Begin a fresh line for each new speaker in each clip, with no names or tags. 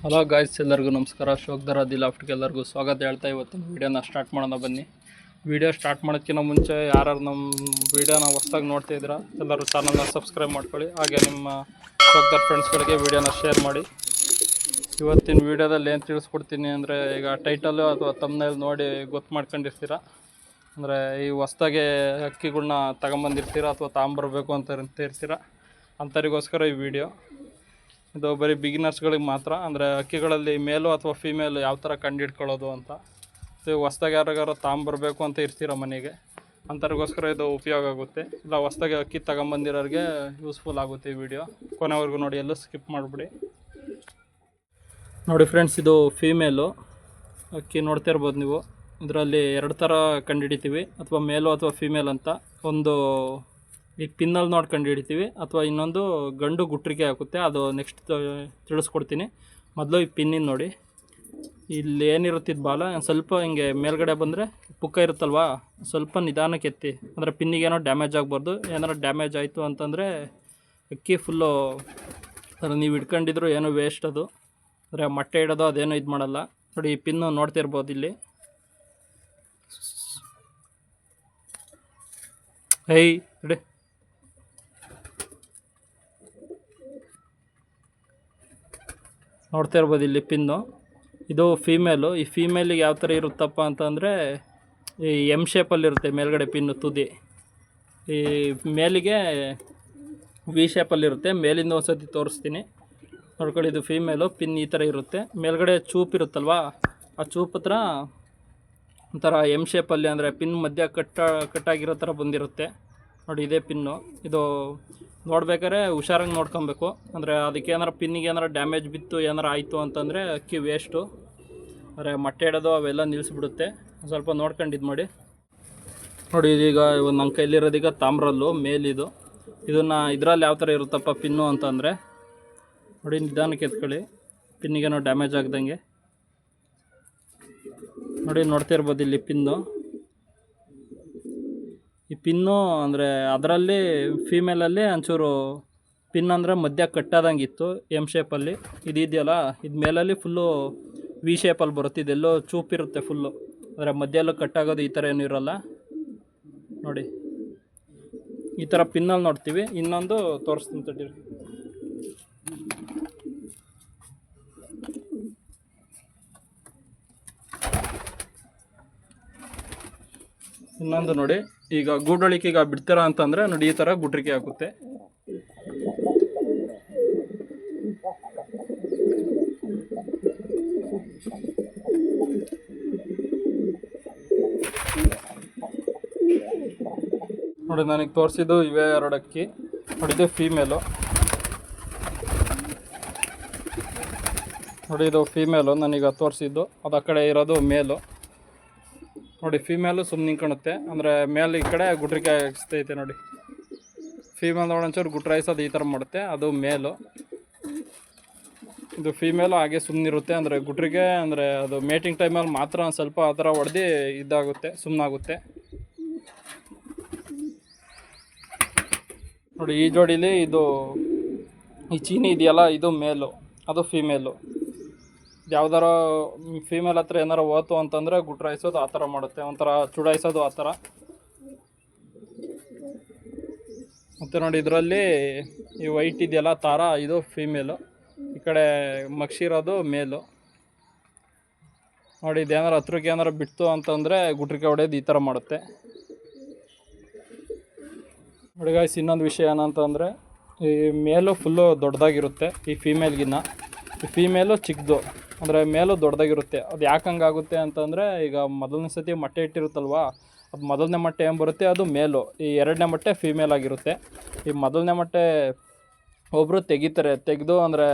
Hello guys, ಎಲ್ಲರಿಗೂ ನಮಸ್ಕಾರ. ಶೋಕ್ದರ ಲಾಫ್ಟ್ಗೆ ಎಲ್ಲರಿಗೂ ಸ್ವಾಗತ ಹೇಳ್ತಾ ಇವತ್ತಿನ ವೀಡಿಯೋನ ಸ್ಟಾರ್ಟ್ ಮಾಡೋಣ ಬನ್ನಿ. ವೀಡಿಯೋ ಸ್ಟಾರ್ಟ್ ಮಾಡೋದಕ್ಕಿಂತ ಮುಂಚೆ ಯಾರು ನಮ್ಮ ವೀಡಿಯೋನ ಹೊಸದಾಗಿ ನೋಡ್ತಾಯಿದ್ದೀರಾ ಎಲ್ಲರೂ ಚಾನಲ್ನ ಸಬ್ಸ್ಕ್ರೈಬ್ ಮಾಡ್ಕೊಳ್ಳಿ. ಹಾಗೆ ನಿಮ್ಮ ಶೋಕ್ದರ್ ಫ್ರೆಂಡ್ಸ್ಗಳಿಗೆ ವೀಡಿಯೋನ ಶೇರ್ ಮಾಡಿ. ಇವತ್ತಿನ ವೀಡಿಯೋದಲ್ಲಿ ಏನು ತಿಳಿಸ್ಕೊಡ್ತೀನಿ ಅಂದರೆ, ಈಗ ಟೈಟಲು ಅಥವಾ ತಮ್ನೇಲ್ ನೋಡಿ ಗೊತ್ತು ಮಾಡ್ಕೊಂಡಿರ್ತೀರ. ಅಂದರೆ ಈ ಹೊಸ್ದಾಗೆ ಅಕ್ಕಿಗಳ್ನ ತಗೊಂಬಂದಿರ್ತೀರ ಅಥವಾ ತಗೊಂಬರ್ಬೇಕು ಅಂತ ಇರ್ತೀರ, ಅಂಥವ್ರಿಗೋಸ್ಕರ ಈ ವಿಡಿಯೋ. ಇದು ಬರೀ ಬಿಗಿನರ್ಸ್ಗಳಿಗೆ ಮಾತ್ರ. ಅಂದರೆ ಅಕ್ಕಿಗಳಲ್ಲಿ ಮೇಲು ಅಥವಾ ಫೀಮೇಲು ಯಾವ ಥರ ಕಂಡುಹಿಡ್ಕೊಳ್ಳೋದು ಅಂತ. ಇದು ಹೊಸ್ದಾಗಿ ಯಾರಿಗಾರು ತಗೊಂಬರ್ಬೇಕು ಅಂತ ಇರ್ತೀರ ಮನೆಗೆ, ಅಂಥವ್ರಿಗೋಸ್ಕರ ಇದು ಉಪಯೋಗ ಆಗುತ್ತೆ. ಇಲ್ಲ ಹೊಸ್ದಾಗಿ ಅಕ್ಕಿ ತಗೊಂಬಂದಿರೋರಿಗೆ ಯೂಸ್ಫುಲ್ ಆಗುತ್ತೆ ಈ ವಿಡಿಯೋ. ಕೊನೆವರೆಗೂ ನೋಡಿ, ಎಲ್ಲೂ ಸ್ಕಿಪ್ ಮಾಡಿಬಿಡಿ. ನೋಡಿ ಫ್ರೆಂಡ್ಸ್, ಇದು ಫೀಮೇಲು ಅಕ್ಕಿ ನೋಡ್ತಾ ಇರ್ಬೋದು ನೀವು. ಇದರಲ್ಲಿ ಎರಡು ಥರ ಕಂಡುಹಿಡಿತೀವಿ, ಅಥವಾ ಮೇಲು ಅಥವಾ ಫೀಮೇಲ್ ಅಂತ. ಒಂದು ಈ ಪಿನ್ನಲ್ಲಿ ನೋಡಿ ಕಂಡುಹಿಡಿತೀವಿ, ಅಥವಾ ಇನ್ನೊಂದು ಗಂಡು ಗುಟ್ರಿಗೆ ಹಾಕುತ್ತೆ. ಅದು ನೆಕ್ಸ್ಟ್ ತಿಳಿಸ್ಕೊಡ್ತೀನಿ. ಮೊದಲು ಈ ಪಿನ್ನಿನ ನೋಡಿ, ಇಲ್ಲಿ ಏನಿರುತ್ತಿದ್ದು ಬಾಲ ಸ್ವಲ್ಪ ಹಿಂಗೆ ಮೇಲ್ಗಡೆ ಬಂದರೆ ಪುಕ್ಕ ಇರುತ್ತಲ್ವ, ಸ್ವಲ್ಪ ನಿಧಾನಕ್ಕೆ ಎತ್ತಿ. ಅಂದರೆ ಪಿನ್ನಿಗೇನೋ ಡ್ಯಾಮೇಜ್ ಆಗಬಾರ್ದು. ಏನಾರು ಡ್ಯಾಮೇಜ್ ಆಯಿತು ಅಂತಂದರೆ ಅಕ್ಕಿ ಫುಲ್ಲು ನೀವು ಇಟ್ಕೊಂಡಿದ್ರು ಏನೋ ವೇಸ್ಟ್. ಅದು ಅಂದರೆ ಮೊಟ್ಟೆ ಇಡೋದು ಅದೇನೋ ಇದು ಮಾಡಲ್ಲ. ನೋಡಿ, ಈ ಪಿನ್ನು ನೋಡ್ತಿರ್ಬೋದು ಇಲ್ಲಿ. ನೋಡಿ, ನೋಡ್ತಾ ಇರ್ಬೋದು ಇಲ್ಲಿ ಪಿನ್ನು. ಇದು ಫೀಮೇಲು. ಈ ಫೀಮೇಲಿಗೆ ಯಾವ ಥರ ಇರುತ್ತಪ್ಪ ಅಂತಂದರೆ, ಈ ಎಮ್ ಶೇಪಲ್ಲಿರುತ್ತೆ ಮೇಲ್ಗಡೆ ಪಿನ್ನು ತುದಿ. ಈ ಮೇಲಿಗೆ ವಿ ಶೇಪಲ್ಲಿರುತ್ತೆ. ಮೇಲಿಂದ ಒಂದು ಸತಿ ತೋರಿಸ್ತೀನಿ ನೋಡ್ಕೊಳ್ಳಿ. ಇದು ಫೀಮೇಲು. ಪಿನ್ ಈ ಥರ ಇರುತ್ತೆ. ಮೇಲ್ಗಡೆ ಚೂಪ್ ಇರುತ್ತಲ್ವ, ಆ ಚೂಪ್ ಹತ್ರ ಒಂಥರ ಎಮ್ ಶೇಪಲ್ಲಿ, ಅಂದರೆ ಪಿನ್ ಮಧ್ಯ ಕಟ್ಟಾಗಿರೋ ಥರ ಬಂದಿರುತ್ತೆ ನೋಡಿ. ಇದೇ ಪಿನ್ನು. ಇದು ನೋಡ್ಬೇಕಾದ್ರೆ ಹುಷಾರಾಗಿ ನೋಡ್ಕೊಬೇಕು. ಅಂದರೆ ಅದಕ್ಕೆ ಏನಾರು ಪಿನ್ನಿಗೆ ಏನಾರು ಡ್ಯಾಮೇಜ್ ಬಿತ್ತು, ಏನಾರು ಆಯಿತು ಅಂತಂದರೆ ಅಕ್ಕಿ ವೇಸ್ಟು. ಅಂದರೆ ಮೊಟ್ಟೆ ಇಡೋದು ಅವೆಲ್ಲ ನಿಲ್ಲಿಸ್ಬಿಡುತ್ತೆ. ಸ್ವಲ್ಪ ನೋಡ್ಕೊಂಡು ಇದು ಮಾಡಿ. ನೋಡಿ, ಇದೀಗ ನನ್ನ ಕೈಲಿರೋದೀಗ ತಾಮ್ರಲ್ಲು ಮೇಲಿದು. ಇದನ್ನು ಇದರಲ್ಲಿ ಯಾವ ಥರ ಇರುತ್ತಪ್ಪ ಪಿನ್ನು ಅಂತಂದರೆ, ನೋಡಿ ನಿಧಾನಕ್ಕೆ ಎತ್ಕೊಳ್ಳಿ, ಪಿನ್ನಿಗೇನೋ ಡ್ಯಾಮೇಜ್ ಆಗ್ದಂಗೆ. ನೋಡಿ, ನೋಡ್ತಿರ್ಬೋದು ಇಲ್ಲಿ ಪಿನ್ನು. ಈ ಪಿನ್ನು ಅಂದರೆ ಅದರಲ್ಲಿ ಫೀಮೇಲಲ್ಲಿ ಒಂಚೂರು ಪಿನ್ ಅಂದರೆ ಮಧ್ಯ ಕಟ್ಟಾದಂಗೆ ಇತ್ತು, ಎಮ್ ಶೇಪಲ್ಲಿ. ಇದೆಯಲ್ಲ, ಇದು ಮೇಲಲ್ಲಿ ಫುಲ್ಲು ವಿ ಶೇಪಲ್ಲಿ ಬರುತ್ತೆ. ಇದೆಲ್ಲೋ ಚೂಪಿರುತ್ತೆ ಫುಲ್ಲು. ಅಂದರೆ ಮಧ್ಯೆಲ್ಲೂ ಕಟ್ಟಾಗೋದು ಈ ಥರ ಏನೂ ಇರೋಲ್ಲ ನೋಡಿ. ಈ ಥರ ಪಿನ್ನಲ್ಲಿ ನೋಡ್ತೀವಿ. ಇನ್ನೊಂದು ತೋರಿಸ್ತೀನಿ ತಡೀರಿ. ಇನ್ನೊಂದು ನೋಡಿ, ಈಗ ಗೂಡಳಿಕೆಗೆ ಬಿಡ್ತೀರಾ ಅಂತಂದರೆ ನೋಡಿ, ಈ ಥರ ಗುಟ್ರಿಕೆ ಹಾಕುತ್ತೆ. ನೋಡಿ, ನನಗೆ ತೋರಿಸಿದ್ದು ಇವೇ ಎರಡು ಅಕ್ಕಿ. ನೋಡಿ, ಇದು ಫೀಮೇಲು. ನೋಡಿ, ಇದು ಫೀಮೇಲು ನನಗೆ ತೋರಿಸಿದ್ದು. ಅದು ಆ ಕಡೆ ಇರೋದು ಮೇಲು. ನೋಡಿ, ಫೀಮೇಲು ಸುಮ್ಮನೆ ನಿಂತ್ಕೊಳುತ್ತೆ. ಅಂದರೆ ಮೇಲೆ ಈ ಕಡೆ ಗುಟ್ರಿಕೆ ಹಾಕಿಸ್ತೈತೆ ನೋಡಿ. ಫೀಮೇಲ್ ಒಂಚೂರು ಗುಟ್ರಾಯಿಸೋದು ಈ ಥರ ಮಾಡುತ್ತೆ, ಅದು ಮೇಲು. ಇದು ಫೀಮೇಲು ಹಾಗೆ ಸುಮ್ಮನಿರುತ್ತೆ. ಅಂದರೆ ಗುಟ್ರಿಗೆ, ಅಂದರೆ ಅದು ಮೇಟಿಂಗ್ ಟೈಮಲ್ಲಿ ಮಾತ್ರ ಒಂದು ಸ್ವಲ್ಪ ಆ ಥರ ಹೊಡೆದು ಇದಾಗುತ್ತೆ, ಸುಮ್ಮನಾಗುತ್ತೆ ನೋಡಿ. ಈ ಜೋಡಿಲಿ ಇದು ಈ ಚೀನಿ ಇದೆಯಲ್ಲ, ಇದು ಮೇಲು, ಅದು ಫೀಮೇಲು. ಯಾವ್ದಾರ ಫೀಮೇಲ್ ಹತ್ರ ಏನಾರು ಹೋತು ಅಂತಂದರೆ ಗುಟ್ರಾಯಿಸೋದು ಆ ಥರ ಮಾಡುತ್ತೆ, ಒಂಥರ ಚುಡಾಯಿಸೋದು ಆ ಥರ. ಮತ್ತು ನೋಡಿ, ಇದರಲ್ಲಿ ಈ ವೈಟ್ ಇದೆಯಲ್ಲ ತಾರ, ಇದು ಫೀಮೇಲು. ಈ ಕಡೆ ಮಕ್ಷಿರೋದು ಮೇಲು ನೋಡಿ. ಇದೇನಾರು ಹತ್ರಕ್ಕೆ ಏನಾರು ಬಿಡ್ತು ಅಂತಂದರೆ ಗುಟ್ರಿಕೆ ಹೊಡೆಯೋದು ಈ ಥರ ಮಾಡುತ್ತೆ ನೋಡಿ. ಗಾಯ್ಸ್, ಇನ್ನೊಂದು ವಿಷಯ ಏನಂತಂದರೆ, ಈ ಮೇಲು ಫುಲ್ಲು ದೊಡ್ಡದಾಗಿರುತ್ತೆ ಈ ಫೀಮೇಲ್ಗಿನ್ನ. ಈ ಫೀಮೇಲು ಚಿಕ್ಕದು, ಅಂದರೆ ಮೇಲು ದೊಡ್ಡದಾಗಿರುತ್ತೆ. ಅದು ಯಾಕೆ ಹಂಗಾಗುತ್ತೆ ಅಂತಂದರೆ, ಈಗ ಮೊದಲನೇ ಸತಿ ಮೊಟ್ಟೆ ಇಟ್ಟಿರುತ್ತಲ್ವ, ಅದು ಮೊದಲನೇ ಮೊಟ್ಟೆ ಏನು ಬರುತ್ತೆ ಅದು ಮೇಲು. ಈ ಎರಡನೇ ಮೊಟ್ಟೆ ಫೀಮೇಲ್ ಆಗಿರುತ್ತೆ. ಈ ಮೊದಲನೇ ಮೊಟ್ಟೆ ಒಬ್ಬರು ತೆಗಿತಾರೆ. ತೆಗೆದು ಅಂದರೆ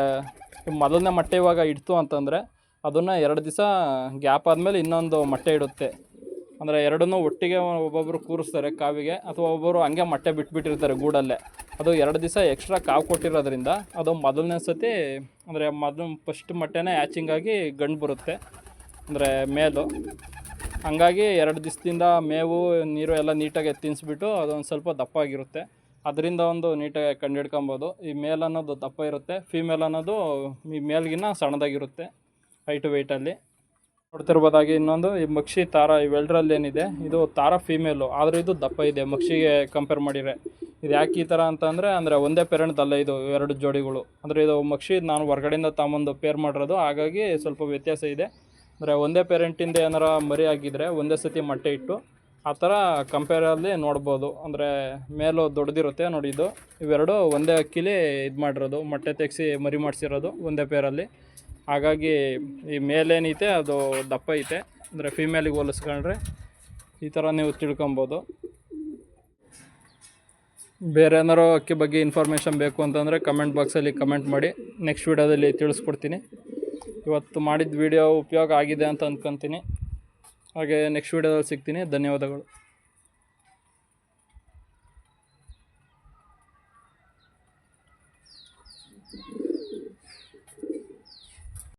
ಈ ಮೊದಲನೇ ಮೊಟ್ಟೆ ಇವಾಗ ಇಡ್ತು ಅಂತಂದರೆ ಅದನ್ನು 2 ದಿವಸ ಗ್ಯಾಪ್ ಆದಮೇಲೆ ಇನ್ನೊಂದು ಮೊಟ್ಟೆ ಇಡುತ್ತೆ. ಅಂದರೆ ಎರಡನ್ನೂ ಒಟ್ಟಿಗೆ ಒಬ್ಬೊಬ್ಬರು ಕೂರಿಸ್ತಾರೆ ಕಾವಿಗೆ, ಅಥವಾ ಒಬ್ಬರು ಹಂಗೆ ಮೊಟ್ಟೆ ಬಿಟ್ಬಿಟ್ಟಿರ್ತಾರೆ ಗೂಡಲ್ಲೇ. ಅದು 2 ದಿವಸ ಎಕ್ಸ್ಟ್ರಾ ಕಾವು ಕೊಟ್ಟಿರೋದ್ರಿಂದ ಅದು ಮೊದಲನೇ ಸತಿ, ಅಂದರೆ ಫಸ್ಟ್ ಮೊಟ್ಟೆನೇ ಹ್ಯಾಚಿಂಗಾಗಿ ಗಂಡು ಬರುತ್ತೆ, ಅಂದರೆ ಮೇಲು. ಹಂಗಾಗಿ 2 ದಿವಸದಿಂದ ಮೇವು ನೀರು ಎಲ್ಲ ನೀಟಾಗಿ ತಿನ್ನಿಸ್ಬಿಟ್ಟು ಅದೊಂದು ಸ್ವಲ್ಪ ದಪ್ಪ ಆಗಿರುತ್ತೆ. ಅದರಿಂದ ಒಂದು ನೀಟಾಗಿ ಕಂಡುಹಿಡ್ಕೊಬೋದು. ಈ ಮೇಲ್ ಅನ್ನೋದು ದಪ್ಪ ಇರುತ್ತೆ, ಫೀಮೇಲ್ ಅನ್ನೋದು ಈ ಮೇಲ್ಗಿನ್ನ ಸಣ್ಣದಾಗಿರುತ್ತೆ ಹೈಟು ವೆಯ್ಟಲ್ಲಿ. ನೋಡ್ತಿರ್ಬೋದಾಗಿ ಇನ್ನೊಂದು ಈ ಮಕ್ಷಿ ತಾರ ಇವೆರಡರಲ್ಲಿ ಏನಿದೆ, ಇದು ತಾರ ಫೀಮೇಲು, ಆದರೆ ಇದು ದಪ್ಪ ಇದೆ ಮಕ್ಷಿಗೆ ಕಂಪೇರ್ ಮಾಡಿದರೆ. ಇದು ಯಾಕೆ ಈ ಥರ ಅಂದರೆ ಒಂದೇ ಪೇರೆಂಟ್ದಲ್ಲ ಇದು ಎರಡು ಜೋಡಿಗಳು. ಅಂದರೆ ಇದು ಮಕ್ಷಿ ನಾನು ಹೊರಗಡೆಯಿಂದ ತಗೊಂಬಂದು ಪೇರ್ ಮಾಡಿರೋದು, ಹಾಗಾಗಿ ಸ್ವಲ್ಪ ವ್ಯತ್ಯಾಸ ಇದೆ. ಅಂದರೆ ಒಂದೇ ಪೇರೆಂಟಿಂದ ಏನಾರ ಮರಿ ಆಗಿದ್ದರೆ ಒಂದೇ ಸತಿ ಮೊಟ್ಟೆ ಇಟ್ಟು ಆ ಥರ ಕಂಪೇರಲ್ಲಿ ನೋಡ್ಬೋದು. ಅಂದರೆ ಮೇಲು ದೊಡ್ಡದಿರುತ್ತೆ ನೋಡಿ, ಇದು ಇವೆರಡು ಒಂದೇ ಅಕ್ಕಿಲಿ ಇದು ಮಾಡಿರೋದು, ಮೊಟ್ಟೆ ತೆಗೆಸಿ ಮರಿ ಮಾಡಿಸಿರೋದು ಒಂದೇ ಪೇರಲ್ಲಿ. ಹಾಗಾಗಿ ಈ ಮೇಲೇನೈತೆ ಅದು ದಪ್ಪ ಐತೆ, ಅಂದರೆ ಫೀಮೇಲಿಗೆ ಹೋಲಿಸ್ಕೊಂಡ್ರೆ ಈ ಥರ ನೀವು ತಿಳ್ಕೊಬೋದು. ಬೇರೆ ಏನಾರು ಅಕ್ಕಿ ಬಗ್ಗೆ ಇನ್ಫಾರ್ಮೇಷನ್ ಬೇಕು ಅಂತಂದರೆ ಕಮೆಂಟ್ ಬಾಕ್ಸಲ್ಲಿ ಕಮೆಂಟ್ ಮಾಡಿ, ನೆಕ್ಸ್ಟ್ ವೀಡಿಯೋದಲ್ಲಿ ತಿಳಿಸ್ಕೊಡ್ತೀನಿ. ಇವತ್ತು ಮಾಡಿದ ವೀಡಿಯೋ ಉಪಯೋಗ ಆಗಿದೆ ಅಂತ ಅಂದ್ಕೊತೀನಿ. ಹಾಗೆ ನೆಕ್ಸ್ಟ್ ವೀಡಿಯೋದಲ್ಲಿ ಸಿಗ್ತೀನಿ. ಧನ್ಯವಾದಗಳು.